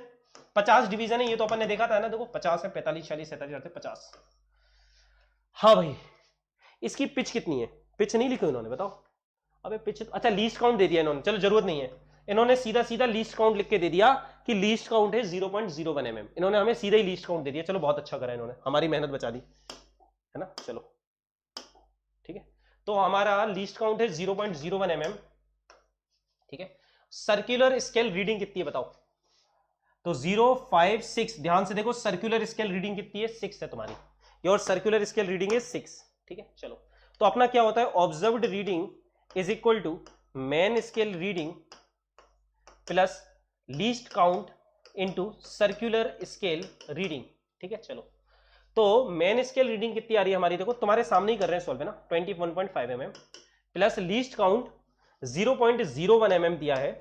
50 डिवीजन है, ये तो अपन ने देखा था ना, देखो 50 है, 45, 46, 47, 50। हाँ भाई, इसकी पिच कितनी है, पिच नहीं लिखी इन्होंने, बताओ। अबे पिच, अच्छा लीस्ट काउंट दे दिया इन्होंने, चलो जरूरत नहीं है, इन्होंने सीधा सीधा लीस्ट काउंट लिख के दे दिया कि लीस्ट काउंट है 0.01 mm, इन्होंने हमें सीधा ही लीस्ट काउंट दे दिया। चलो बहुत अच्छा करा इन्होंने, हमारी मेहनत बचा दी, है ना। चलो ठीक है, तो हमारा लीस्ट काउंट है 0.01 mm। ठीक है, सर्कुलर स्केल रीडिंग कितनी है बताओ। तो 0, 5, 6, ध्यान से देखो, सर्कुलर स्केल रीडिंग कितनी है, 6 है तुम्हारी, योर सर्कुलर स्केल रीडिंग है 6। ठीक है चलो, तो अपना क्या होता है, observed reading is equal to main scale reading plus least count into circular scale reading. ठीक है चलो, तो मेन स्केल रीडिंग कितनी आ रही है हमारी, देखो तुम्हारे सामने ही कर रहे हैं सॉल्व, है ना, 21.5 mm plus least count 0.01 mm दिया है,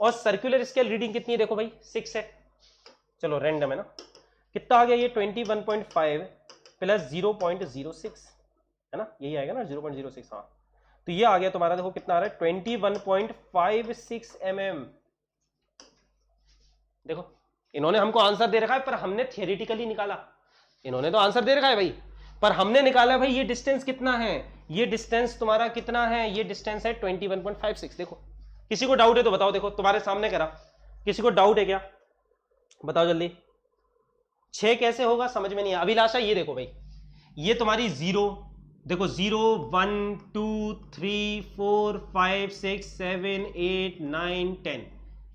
और सर्कुलर स्केल रीडिंग कितनी है देखो भाई 6 है। चलो रैंडम है ना, कितना आ गया ये 21.5 प्लस 0.06, है ना, यही आएगा ना 0.06। हाँ तो ये आ गया तुम्हारा, देखो कितना आ रहा है 21.56 mm। देखो इन्होंने हमको आंसर दे रखा है, पर हमने थियोरेटिकली निकाला, इन्होंने तो आंसर दे रखा है भाई, पर हमने निकाला भाई ये डिस्टेंस कितना है, ये डिस्टेंस तुम्हारा कितना है, ये डिस्टेंस है 21.56। देखो किसी को डाउट है तो बताओ, देखो तुम्हारे सामने करा, किसी को डाउट है क्या, बताओ जल्दी। 6 कैसे होगा समझ में नहीं है अभिलाषा, ये देखो भाई, ये तुम्हारी 0, देखो 0, 1, 2, 3, 4, 5, 6, 7, 8, 9, 10,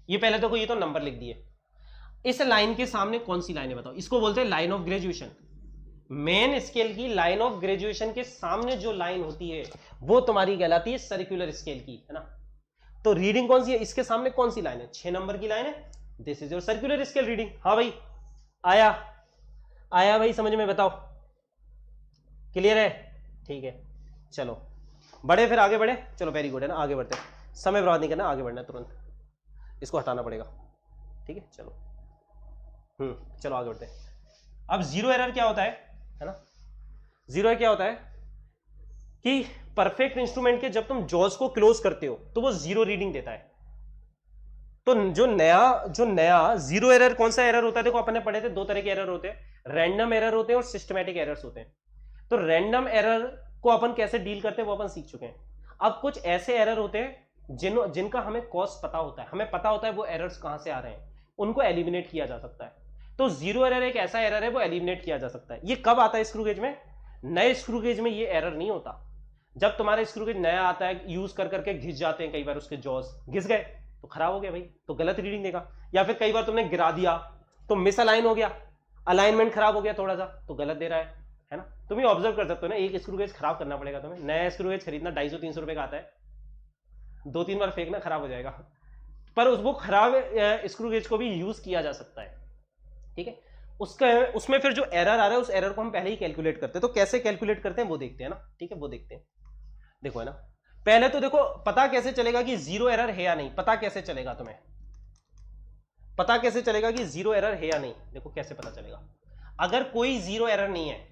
ये पहले देखो, ये तो नंबर लिख दिए। इस लाइन के सामने कौन सी लाइन है बताओ, इसको बोलते हैं line of graduation. Main scale की लाइन ऑफ ग्रेजुएशन के सामने जो लाइन होती है वो तुम्हारी कहलाती है सर्कुलर स्केल की, है ना। तो रीडिंग कौन सी है, इसके सामने कौन सी लाइन है, 6 नंबर की लाइन है, this is your circular scale reading. हाँ भाई आया, आया भाई समझ में, बताओ क्लियर है। ठीक है चलो बढ़े, फिर आगे बढ़े, चलो वेरी गुड, है ना, आगे बढ़ते, समय बर्बाद नहीं करना, आगे बढ़ना तुरंत, इसको हटाना पड़ेगा। ठीक है चलो, चलो आगे बढ़ते हैं। अब जीरो एरर क्या होता है ना, जीरो एरर क्या होता है कि परफेक्ट इंस्ट्रूमेंट के जब तुम जॉज को क्लोज करते हो तो वो जीरो रीडिंग देता है। तो जो नया जीरो एरर कौन सा एरर होता है, देखो अपन ने पढ़े थे 2 तरह के एरर होते हैं, रैंडम एरर होते हैं और सिस्टमैटिक एरर्स होते हैं। तो रैंडम एरर को अपन कैसे डील करते हैं वो अपन सीख चुके हैं। अब कुछ ऐसे एरर होते हैं जिनका हमें कॉज पता होता है, हमें पता होता है वो एरर्स कहां से आ रहे हैं, उनको एलिमिनेट किया जा सकता है। तो जीरो एरर एक ऐसा एरर है वो एलिमिनेट किया जा सकता है। ये कब आता है स्क्रू गेज में, नए स्क्रू गेज में ये एरर नहीं होता। जब तुम्हारा स्क्रू गेज नया आता है, यूज कर करके घिस जाते हैं, कई बार उसके जॉज घिस गए तो खराब हो गया भाई, तो गलत रीडिंग देगा। या फिर कई बार तुमने गिरा दिया तो मिस अलाइन हो गया, अलाइनमेंट खराब हो गया थोड़ा सा, तो गलत दे रहा है ना। तुम ही ऑब्जर्व कर सकते हो ना, एक स्क्रू गेज खराब करना पड़ेगा तुम्हें, नया स्क्रू गेज खरीदना 250-300 रुपए का आता है, 2-3 बार फेंकना खराब हो जाएगा, पर वो खराब स्क्रू गेज को भी यूज किया जा सकता है। ठीक है, उसमें फिर जो एरर आ रहा है उस एरर को हम पहले ही कैलकुलेट करते हैं। तो कैसे कैलकुलेट करते हैं वो देखते हैं ना। ठीक है वो देखते हैं, देखो है ना, पहले तो देखो पता कैसे चलेगा कि जीरो एरर है या नहीं, पता कैसे चलेगा तुम्हें, पता कैसे चलेगा कि जीरो एरर है या नहीं? देखो कैसे पता चलेगा, अगर कोई जीरो एरर नहीं है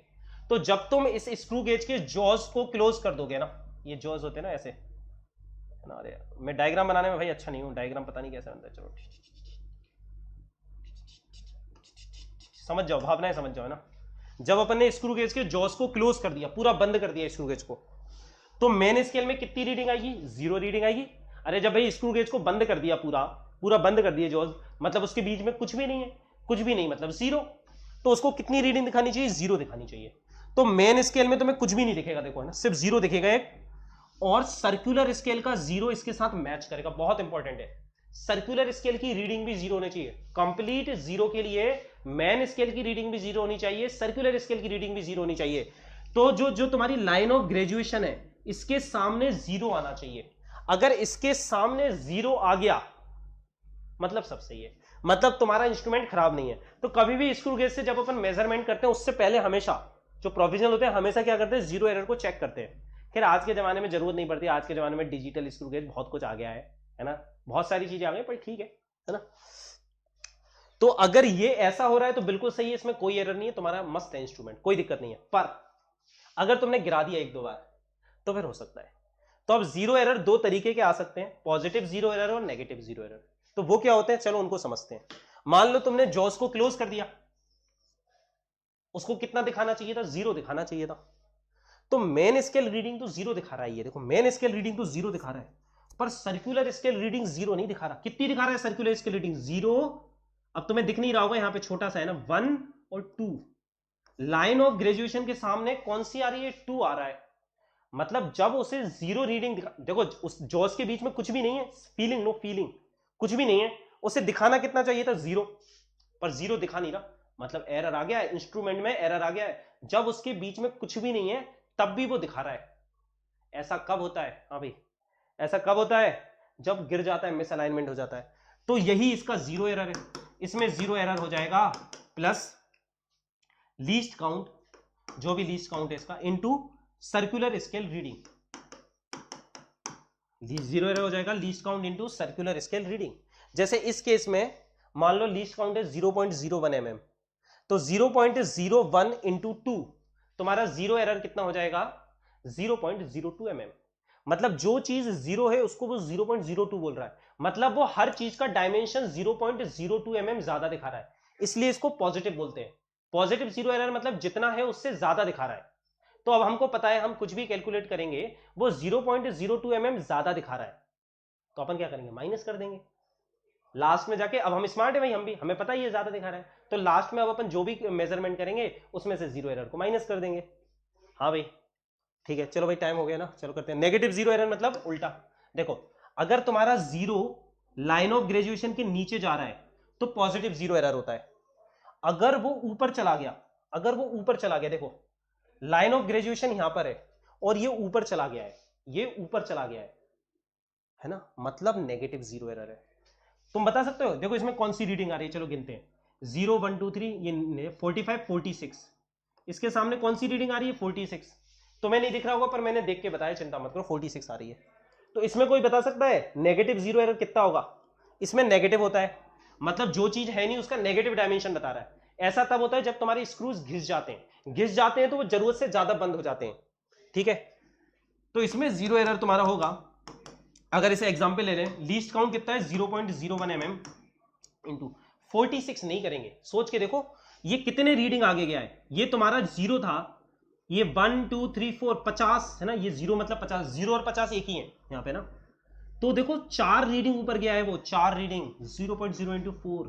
तो जब तुम इस स्क्रू गेज के जॉज को क्लोज कर दोगे ना, ये जॉज होते हैं ना ऐसे, है ना? अरे मैं डायग्राम बनाने में भाई अच्छा नहीं हूं, डायग्राम पता नहीं कैसे बनता है, चलो समझ जाओ, भावनाएं समझ जाओ ना। जब अपन ने स्क्रू गेज के जॉज को क्लोज कर दिया, पूरा बंद कर दिया स्क्रू गेज को, तो मेन स्केल में कितनी रीडिंग आएगी? जीरो रीडिंग आएगी। अरे जब भाई स्क्रू गेज को बंद कर दिया, पूरा पूरा बंद कर दिया जॉज, मतलब उसके बीच में कुछ भी नहीं है, कुछ भी नहीं मतलब जीरो, तो उसको कितनी रीडिंग दिखानी चाहिए? जीरो दिखानी चाहिए। तो मेन स्केल में तुम्हें कुछ भी नहीं दिखेगा, देखो है ना, सिर्फ जीरो दिखेगा एक, और सर्कुलर स्केल का जीरो इसके साथ मैच करेगा। बहुत इंपॉर्टेंट है, सर्कुलर स्केल की रीडिंग भी जीरो होनी चाहिए। कंप्लीट जीरो के लिए मेन स्केल की रीडिंग भी जीरो होनी चाहिए, सर्कुलर स्केल की रीडिंग भी जीरो होनी चाहिए। तो जो तुम्हारी लाइन ऑफ ग्रेजुएशन है, इसके सामने जीरो आना चाहिए। अगर इसके सामने जीरो आ गया मतलब सब सही है, मतलब तुम्हारा इंस्ट्रूमेंट खराब नहीं है। तो कभी भी स्क्रू गेज से जब अपन मेजरमेंट करते हैं, उससे पहले हमेशा जो प्रोविजनल होते हैं, हमेशा क्या करते हैं? जीरो एरर को चेक करते हैं। खैर आज के जमाने में जरूरत नहीं पड़ती, आज के जमाने में डिजिटल स्क्रू गेज बहुत कुछ आ गया है ना, बहुत सारी चीजें आ गई, पर ठीक है ना। तो अगर ये ऐसा हो रहा है तो बिल्कुल सही है, इसमें कोई एरर नहीं है, तुम्हारा मस्त है इंस्ट्रूमेंट, कोई दिक्कत नहीं है। पर अगर तुमने गिरा दिया एक दो बार तो फिर हो सकता है। तो अब जीरो एरर दो तरीके के आ सकते हैं, पॉजिटिव जीरो एरर और नेगेटिव जीरो एरर। तो वो क्या होते हैं, चलो उनको समझते हैं। मान लो तुमने जॉस को क्लोज कर दिया, उसको कितना दिखाना चाहिए था? जीरो दिखाना चाहिए था। तो मेन स्केल रीडिंग तो जीरो दिखा रहा है, ये देखो मेन स्केल रीडिंग तो जीरो दिखा रहा है, पर सर्कुलर स्केल रीडिंग जीरो नहीं दिखा रहा। कितनी दिखा रहा है सर्कुलर स्केल रीडिंग? जीरो। अब तुम्हें दिख नहीं रहा होगा, यहां पे छोटा सा है ना, 1 और 2। लाइन ऑफ ग्रेजुएशन के सामने कौन सी आ रही है? 2 आ रहा है। मतलब जब उसे जीरो रीडिंग देखो, उस जॉस के बीच में कुछ भी नहीं है, फीलिंग नो फीलिंग, कुछ भी नहीं है, उसे दिखाना कितना चाहिए था? जीरो, पर जीरो दिखा नहीं रहा, मतलब एरर आ गया है, इंस्ट्रूमेंट में एरर आ गया है। जब उसके बीच में कुछ भी नहीं है तब भी वो दिखा रहा है। ऐसा कब होता है? हाँ भाई, ऐसा कब होता है? जब गिर जाता है, मिसअलाइनमेंट हो जाता है। तो यही इसका जीरो एरर है। इसमें जीरो एरर हो जाएगा प्लस लीस्ट काउंट, जो भी लीस्ट काउंट है इसका, into circular scale reading. Zero error हो जाएगा least count into circular scale reading. जैसे इस केस में मान लो लीस्ट काउंट है 0.01 mm, तो 0.01 इंटू 2, तुम्हारा जीरो एरर कितना हो जाएगा? 0.02 mm। मतलब जो चीज जीरो है उसको वो 0.02 बोल रहा है, मतलब वो हर चीज का डायमेंशन 0.02 mm ज्यादा दिखा रहा है, इसलिए इसको पॉजिटिव बोलते हैं। पॉजिटिव जीरो एरर मतलब जितना है उससे ज्यादा दिखा रहा है। तो अब हमको पता है, हम कुछ भी कैलकुलेट करेंगे वो 0.02 mm ज्यादा दिखा रहा है, तो अपन क्या करेंगे? माइनस कर देंगे लास्ट में जाके। अब हम स्मार्ट है भाई, हम भी, हमें पता है ये ज्यादा दिखा रहा है, तो लास्ट में अब अपन जो भी मेजरमेंट करेंगे उसमें से जीरो एरर को माइनस कर देंगे। हाँ भाई ठीक है, चलो भाई टाइम हो गया ना, चलो करते हैं। नेगेटिव जीरो एरर मतलब उल्टा। देखो अगर तुम्हारा जीरो लाइन ऑफ ग्रेजुएशन के नीचे जा रहा है तो पॉजिटिव जीरो एरर होता है। अगर वो ऊपर चला गया, अगर वो ऊपर चला गया, देखो लाइन ऑफ ग्रेजुएशन यहां पर है और ये ऊपर चला गया है, ये ऊपर चला गया है ना, मतलब नेगेटिव जीरो एरर है। तुम बता सकते हो? देखो इसमें कौन सी रीडिंग आ रही है, चलो गिनते हैं। 0 1 2 3, ये 45 46, इसके सामने कौन सी रीडिंग आ रही है? 46। तुम्हें नहीं दिख रहा होगा पर मैंने देख के बताया, चिंता मत करो, 46 आ रही है। तो इसमें कोई बता सकता है नेगेटिव जीरो एरर कितना होगा? इसमें नेगेटिव होता है, मतलब जो चीज है नहीं उसका नेगेटिव डायमेंशन बता रहा है। ऐसा तब होता है जब तुम्हारे स्क्रूज घिस जाते हैं, घिस जाते हैं तो वो जरूरत से ज्यादा बंद हो जाते हैं, ठीक है। तो इसमें जीरो एरर तुम्हारा होगा, अगर इसे एग्जांपल ले लें, लीस्ट काउंट कितना है? 0.01 mm इंटू 46 नहीं करेंगे, सोच के देखो ये कितने रीडिंग आगे गया है। ये तुम्हारा जीरो था, ये 1 2 3 4 50 है ना, ये जीरो मतलब 50, जीरो और 50 एक ही है यहाँ पे ना। तो देखो 4 रीडिंग ऊपर गया है, वो 4 रीडिंग 0.0 इंटू 4,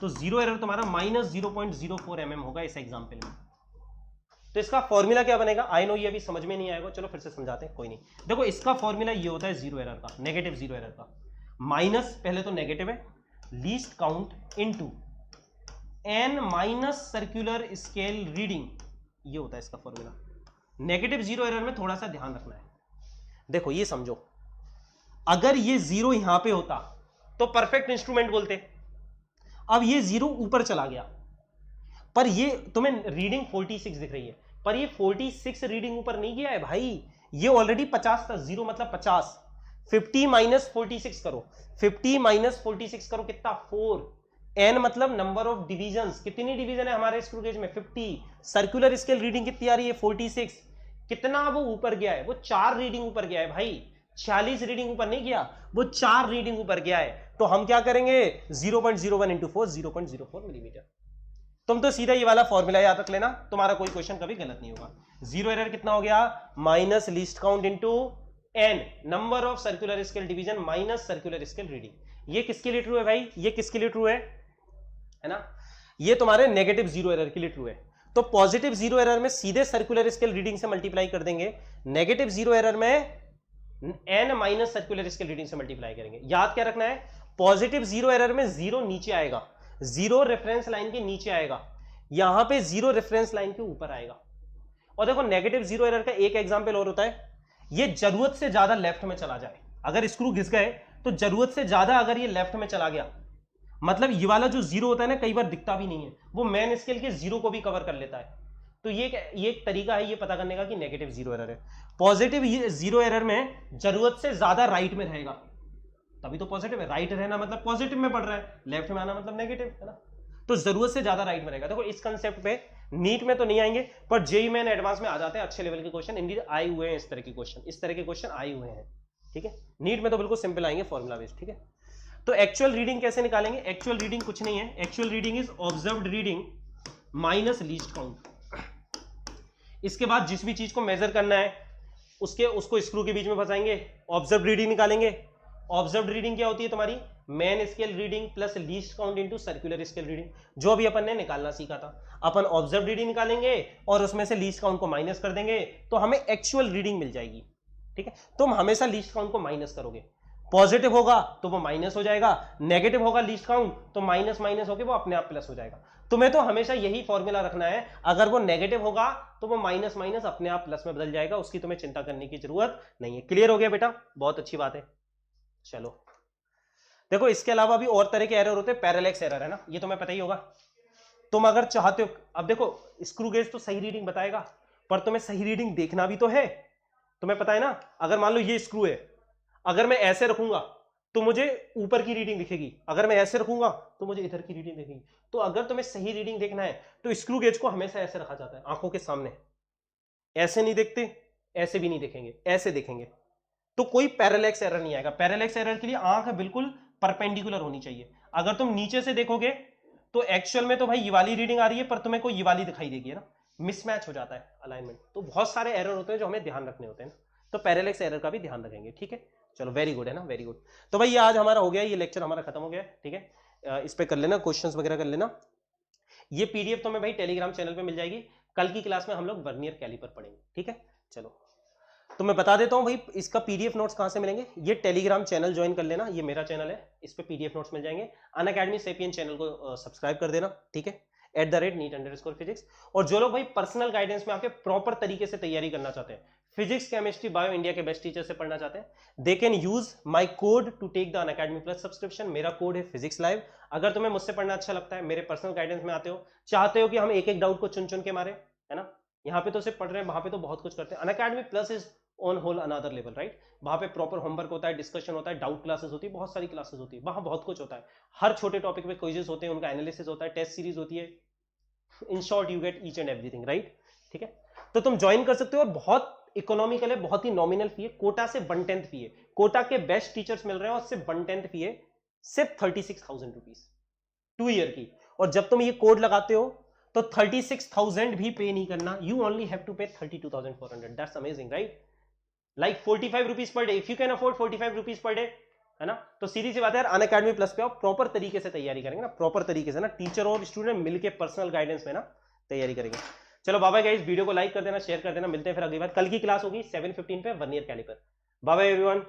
तो जीरो एरर तुम्हारा -0.04 mm होगा इस एग्जाम्पल में। तो इसका फॉर्मूला क्या बनेगा? आई नो ये अभी समझ में नहीं आएगा, चलो फिर से समझाते हैं, कोई नहीं। देखो इसका फॉर्मूला ये होता है जीरो एरर का, नेगेटिव जीरो एरर का, माइनस पहले तो नेगेटिव है, least count into n minus circular scale reading, ये होता है इसका फॉर्मूला। नेगेटिव जीरो एरर में थोड़ा सा ध्यान रखना है। देखो ये समझो, अगर ये जीरो यहां पे होता तो परफेक्ट इंस्ट्रूमेंट बोलते, अब ये जीरो ऊपर चला गया, पर ये तुम्हें रीडिंग 46 दिख रही है, पर ये 46 रीडिंग ऊपर नहीं गया है भाई, ये ऑलरेडी 50 था, जीरो मतलब 50। 50 माइनस 46 करो, 50 माइनस 46 करो, कितना? 4। एन मतलब नंबर ऑफ डिविजन्स, कितनी डिवीजन है हमारे स्क्रू गेज में 50। सर्कुलर स्केल रीडिंग कितनी आ रही है 46। कितना वो ऊपर गया है, वो 4 रीडिंग ऊपर गया है भाई, 46 रीडिंग ऊपर नहीं गया, वो 4 रीडिंग ऊपर गया है। तो हम क्या करेंगे 0.01 इंटू 4 0.04 मिलीमीटर। तुम तो सीधा ये वाला फॉर्मूला याद रख लेना, तुम्हारा कोई क्वेश्चन कभी गलत नहीं होगा। जीरो एरर कितना हो गया minus least count into N number of circular scale division minus circular scale reading. ये किसके लिए ट्रू है भाई, ये किसके लिए ट्रू है ना, ये तुम्हारे नेगेटिव जीरो एरर के लिए ट्रू है। तो पॉजिटिव जीरो एरर में सीधे सर्कुलर स्केल रीडिंग से मल्टीप्लाई कर देंगे, नेगेटिव जीरो एरर में N minus circular scale reading से मल्टीप्लाई करेंगे। याद क्या रखना है, पॉजिटिव जीरो एरर में जीरो नीचे आएगा, जीरो रेफरेंस लाइन के नीचे आएगा, यहां पे जीरो रेफरेंस लाइन के ऊपर आएगा। और देखो नेगेटिव जीरो एरर का एक एग्जांपल और होता है, ये जरूरत से ज्यादा लेफ्ट में चला जाए, अगर स्क्रू घिस गए तो जरूरत से ज्यादा अगर ये लेफ्ट में चला गया, मतलब ये वाला जो जीरो होता है ना कई बार दिखता भी नहीं है, वो मेन स्केल के जीरो को भी कवर कर लेता है। तो ये एक तरीका है ये पता करने का कि नेगेटिव जीरो एरर है। पॉजिटिव जीरो एरर में जरूरत से ज्यादा राइट में रहेगा, तभी तो पॉजिटिव है, राइट रहना मतलब पॉजिटिव में पढ़ रहा है, लेफ्ट में आना मतलब नेगेटिव है ना, तो जरूरत से ज्यादा राइट में रहेगा। देखो इस कंसेप्ट पे नीट में तो नहीं आएंगे पर जेईई मेन एडवांस में आ जाते हैं अच्छे लेवल के क्वेश्चन, इंडिया आए हुए हैं इस तरह के क्वेश्चन, इस तरह के क्वेश्चन आए हुए हैं, ठीक है। नीट में तो बिल्कुल सिंपल आएंगे फॉर्मुला बेस्ड, ठीक है। तो एक्चुअल रीडिंग कैसे निकालेंगे, एक्चुअल रीडिंग कुछ नहीं है, actual reading is observed reading minus least count. इसके बाद जिस भी चीज को मेजर करना है उसको स्क्रू के बीच में फंसाएंगे, ऑब्जर्व रीडिंग निकालेंगे। ऑब्जर्व रीडिंग क्या होती है तुम्हारी, main scale reading plus least count into circular scale reading, जो भी अपन ने निकालना सीखा था। अपन ऑब्जर्व रीडिंग निकालेंगे और उसमें से लीस्ट काउंट को माइनस कर देंगे तो हमें एक्चुअल रीडिंग मिल जाएगी, ठीक है। तुम हमेशा लीस्ट काउंट को माइनस करोगे, पॉजिटिव होगा तो वो माइनस हो जाएगा, नेगेटिव होगा लीस्ट काउंट तो माइनस माइनस होकर वो अपने आप प्लस हो जाएगा। तुम्हें तो हमेशा यही फॉर्मूला रखना है, अगर वो नेगेटिव होगा तो वो माइनस माइनस अपने आप प्लस में बदल जाएगा, उसकी तुम्हें चिंता करने की जरूरत नहीं है। क्लियर हो गया बेटा, बहुत अच्छी बात है। चलो देखो इसके अलावा भी और तरह के एरर होते हैं, पैरेलैक्स एरर है ना, ये तुम्हें पता ही होगा। तुम अगर चाहते हो, अब देखो स्क्रू गेज तो सही रीडिंग बताएगा पर तुम्हें सही रीडिंग देखना भी तो है, तुम्हें पता है ना। अगर मान लो ये स्क्रू है, अगर मैं ऐसे रखूंगा तो मुझे ऊपर की रीडिंग दिखेगी, अगर मैं ऐसे रखूंगा तो मुझे इधर की रीडिंग दिखेगी। तो अगर तुम्हें सही रीडिंग देखना है तो स्क्रू गेज को हमेशा ऐसे रखा जाता है आंखों के सामने, ऐसे नहीं देखते, ऐसे भी नहीं देखेंगे, ऐसे देखेंगे, तो कोई पैरेलैक्स एरर नहीं आएगा। पैरेलैक्स एरर के लिए आंख बिल्कुल परपेंडिकुलर होनी चाहिए। अगर तुम नीचे से देखोगे तो एक्चुअल में तो भाई ये वाली रीडिंग आ रही है पर तुम्हें कोई ये वाली दिखाई देगी ना, मिसमैच हो जाता है अलाइनमेंट। तो बहुत सारे एरर होते हैं जो हमें ध्यान रखने होते हैं ना, तो पैरेलैक्स एरर का भी ध्यान रखेंगे, ठीक है। चलो वेरी गुड है ना, वेरी गुड। तो भाई ये आज हमारा हो गया, ये लेक्चर हमारा खत्म हो गया, ठीक है। इस पे कर लेना क्वेश्चंस वगैरह कर लेना। ये पीडीएफ तो मैं भाई टेलीग्राम चैनल पे मिल जाएगी। कल की क्लास में हम लोग वर्नियर कैलिपर पढ़ेंगे, ठीक है। चलो तो मैं बता देता हूं भाई इसका पीडीएफ नोट्स कहां से मिलेंगे। ये टेलीग्राम चैनल ज्वाइन कर लेना, ये मेरा चैनल है, इस पे पीडीएफ नोट्स मिल जाएंगे। अनअकैडमी सेपियन चैनल को सब्सक्राइब कर देना, ठीक है, @NEET_physics। और जो लोग भाई पर्सनल गाइडेंस में आके प्रॉपर तरीके से तैयारी करना चाहते हैं, फिजिक्स केमिस्ट्री बायो इंडिया के बेस्ट टीचर से पढ़ना चाहते हैं, they can use my code to take the Unacademy plus subscription. मेरा कोड है फिजिक्स लाइव। अगर तुम्हें मुझसे पढ़ना अच्छा लगता है, मेरे पर्सनल गाइडेंस में आते हो, चाहते हो कि हम एक एक डाउट को चुन चुन के मारे, है ना, यहाँ पे तो सिर्फ पढ़ रहे हैं, वहां पे तो बहुत कुछ करते हैं। Unacademy plus is on whole another level, right. वहां पे प्रॉपर होमवर्क होता है, डिस्कशन होता है, डाउट क्लासेस होती है, बहुत सारी क्लासेस होती है, वहां बहुत कुछ होता है। हर छोटे टॉपिक पे क्विजेस होते हैं, उनका एनालिसिस होता है, टेस्ट सीरीज होती है। In short you get each and everything, right, ठीक है। तो तुम ज्वाइन कर सकते हो और बहुत इकोनॉमिकल है, बहुत ही नॉमिनल फी है, कोटा से 1/10 फी है, कोटा के बेस्ट टीचर्स मिल रहे हैं और सिर्फ 1/10 फी है, सिर्फ 36,000 रुपीज 2 ईयर की। और जब तुम ये कोड लगाते हो तो 36,000 भी पे नहीं करना, यू ओनली हैव टू पे 32,400। That's amazing, right. Like 45 rupees per day, if you can afford 45 rupees per day, है ना। तो सीधी सी बात है यार, अनअकैडमी प्लस पे आप प्रॉपर तरीके से तैयारी करेंगे ना, प्रॉपर तरीके से ना, टीचर और स्टूडेंट मिलके पर्सनल गाइडेंस में ना तैयारी करेंगे। चलो बाय बाय गाइस, वीडियो को लाइक कर देना, शेयर कर देना, मिलते हैं फिर अगली बार। कल की क्लास होगी 7:15 पे vernier caliper. Bye bye everyone.